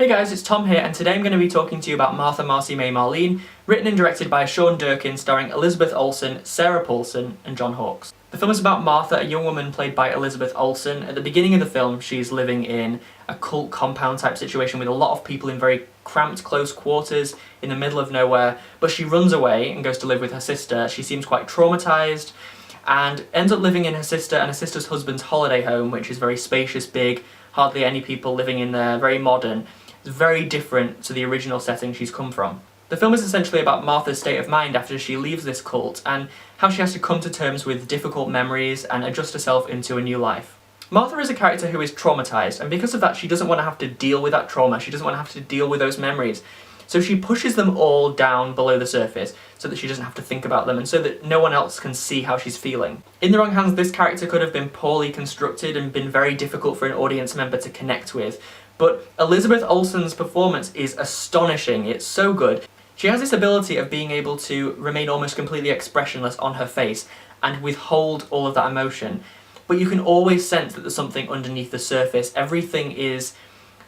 Hey guys, it's Tom here, and today I'm going to be talking to you about Martha, Marcy, May, Marlene, written and directed by Sean Durkin, starring Elizabeth Olsen, Sarah Paulson, and John Hawkes. The film is about Martha, a young woman played by Elizabeth Olsen. At the beginning of the film, she's living in a cult compound type situation with a lot of people in very cramped, close quarters in the middle of nowhere, but she runs away and goes to live with her sister. She seems quite traumatised and ends up living in her sister and her sister's husband's holiday home, which is very spacious, big, hardly any people living in there, very modern. It's very different to the original setting she's come from. The film is essentially about Martha's state of mind after she leaves this cult and how she has to come to terms with difficult memories and adjust herself into a new life. Martha is a character who is traumatised, and because of that she doesn't want to have to deal with that trauma, she doesn't want to have to deal with those memories. So she pushes them all down below the surface so that she doesn't have to think about them and so that no one else can see how she's feeling. In the wrong hands, this character could have been poorly constructed and been very difficult for an audience member to connect with. But Elizabeth Olsen's performance is astonishing, it's so good. She has this ability of being able to remain almost completely expressionless on her face and withhold all of that emotion. But you can always sense that there's something underneath the surface, everything is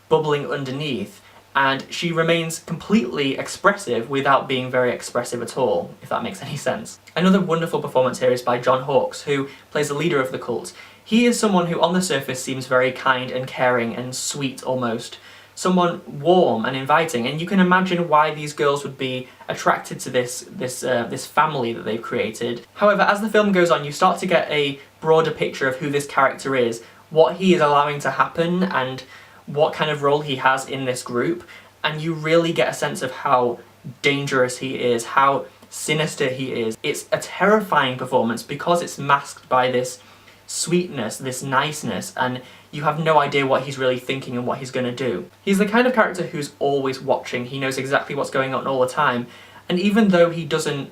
bubbling underneath, and she remains completely expressive without being very expressive at all, if that makes any sense. Another wonderful performance here is by John Hawkes, who plays the leader of the cult. He is someone who on the surface seems very kind and caring and sweet almost. Someone warm and inviting, and you can imagine why these girls would be attracted to this family that they've created. However, as the film goes on, you start to get a broader picture of who this character is, what he is allowing to happen, and what kind of role he has in this group, and you really get a sense of how dangerous he is, how sinister he is. It's a terrifying performance because it's masked by this sweetness, this niceness, and you have no idea what he's really thinking and what he's going to do. He's the kind of character who's always watching, he knows exactly what's going on all the time, and even though he doesn't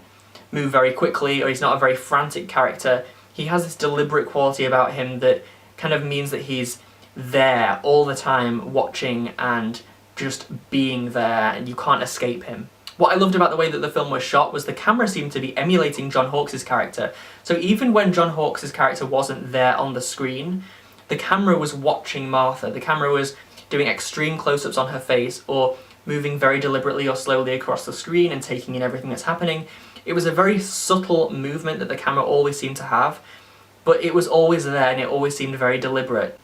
move very quickly or he's not a very frantic character, he has this deliberate quality about him that kind of means that he's there all the time, watching and just being there, and you can't escape him. What I loved about the way that the film was shot was the camera seemed to be emulating John Hawkes' character. So even when John Hawkes' character wasn't there on the screen, the camera was watching Martha. The camera was doing extreme close-ups on her face, or moving very deliberately or slowly across the screen and taking in everything that's happening. It was a very subtle movement that the camera always seemed to have, but it was always there and it always seemed very deliberate.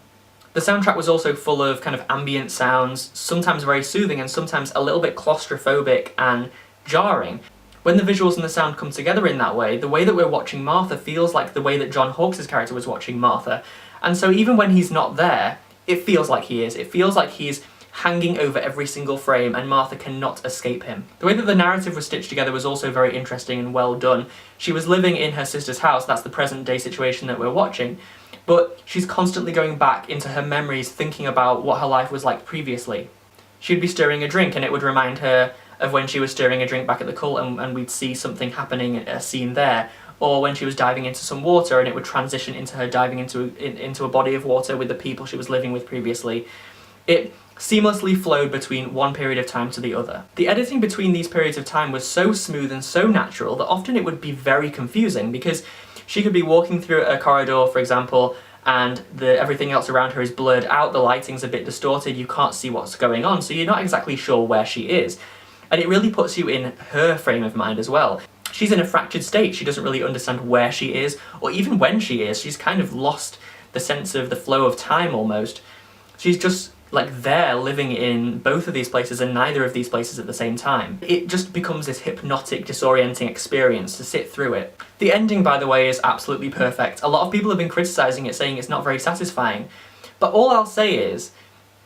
The soundtrack was also full of kind of ambient sounds, sometimes very soothing and sometimes a little bit claustrophobic and jarring. When the visuals and the sound come together in that way, the way that we're watching Martha feels like the way that John Hawkes' character was watching Martha. And so even when he's not there, it feels like he is. It feels like he's hanging over every single frame and Martha cannot escape him. The way that the narrative was stitched together was also very interesting and well done. She was living in her sister's house, that's the present day situation that we're watching, but she's constantly going back into her memories thinking about what her life was like previously. She'd be stirring a drink and it would remind her of when she was stirring a drink back at the cult and we'd see something happening, a scene there. Or when she was diving into some water and it would transition into her diving into a body of water with the people she was living with previously. It seamlessly flowed between one period of time to the other. The editing between these periods of time was so smooth and so natural that often it would be very confusing because she could be walking through a corridor, for example, and everything else around her is blurred out, the lighting's a bit distorted, you can't see what's going on, so you're not exactly sure where she is. And it really puts you in her frame of mind as well. She's in a fractured state, she doesn't really understand where she is, or even when she is. She's kind of lost the sense of the flow of time almost. She's just like there living in both of these places and neither of these places at the same time. It just becomes this hypnotic, disorienting experience to sit through it. The ending, by the way, is absolutely perfect. A lot of people have been criticising it, saying it's not very satisfying. But all I'll say is,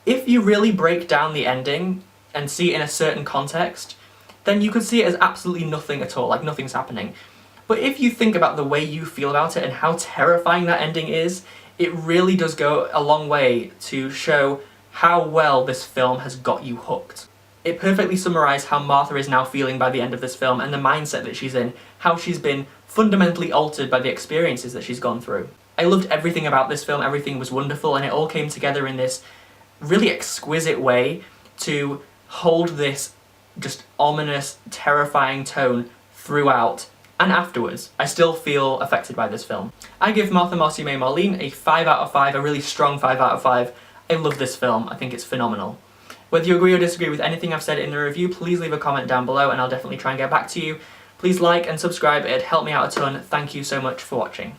if you really break down the ending and see it in a certain context, then you could see it as absolutely nothing at all, like nothing's happening. But if you think about the way you feel about it and how terrifying that ending is, it really does go a long way to show how well this film has got you hooked. It perfectly summarised how Martha is now feeling by the end of this film and the mindset that she's in, how she's been fundamentally altered by the experiences that she's gone through. I loved everything about this film, everything was wonderful, and it all came together in this really exquisite way to hold this just ominous, terrifying tone throughout and afterwards. I still feel affected by this film. I give Martha, Marcy, May, Marlene a 5 out of 5, a really strong 5 out of 5. I love this film, I think it's phenomenal. Whether you agree or disagree with anything I've said in the review, please leave a comment down below and I'll definitely try and get back to you. Please like and subscribe, it'd help me out a ton. Thank you so much for watching.